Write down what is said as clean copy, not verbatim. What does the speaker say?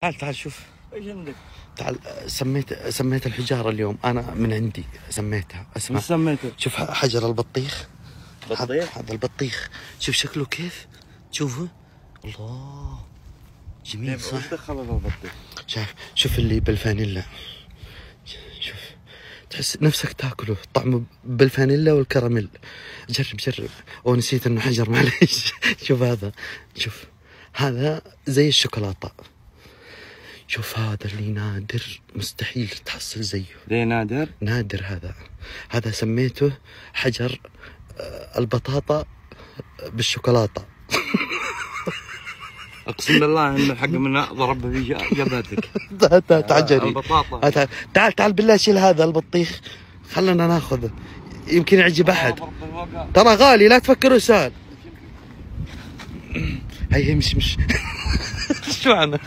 تعال تعال شوف. ايش عندك؟ تعال سميت الحجارة اليوم أنا من عندي، سميتها. اسمع. وش سميته؟ شوف حجر البطيخ. بطيخ؟ هذا البطيخ، شوف شكله كيف، تشوفه. الله جميل صح؟ وش دخل البطيخ؟ شوف اللي بالفانيلا، شوف تحس نفسك تاكله، طعمه بالفانيلا والكراميل. جرب. نسيت انه حجر معليش. شوف هذا، شوف هذا زي الشوكولاتة. شوف هذا اللي نادر، مستحيل تحصل زيه. ليه نادر؟ نادر هذا سميته حجر البطاطا بالشوكولاتة. اقسم بالله ان الحق من ضرب في جبهتك. تعال جري. البطاطا. تعال بالله شيل هذا البطيخ، خلنا ناخذه يمكن يعجب احد. ترى غالي لا تفكروا سهل. هي مش شو انا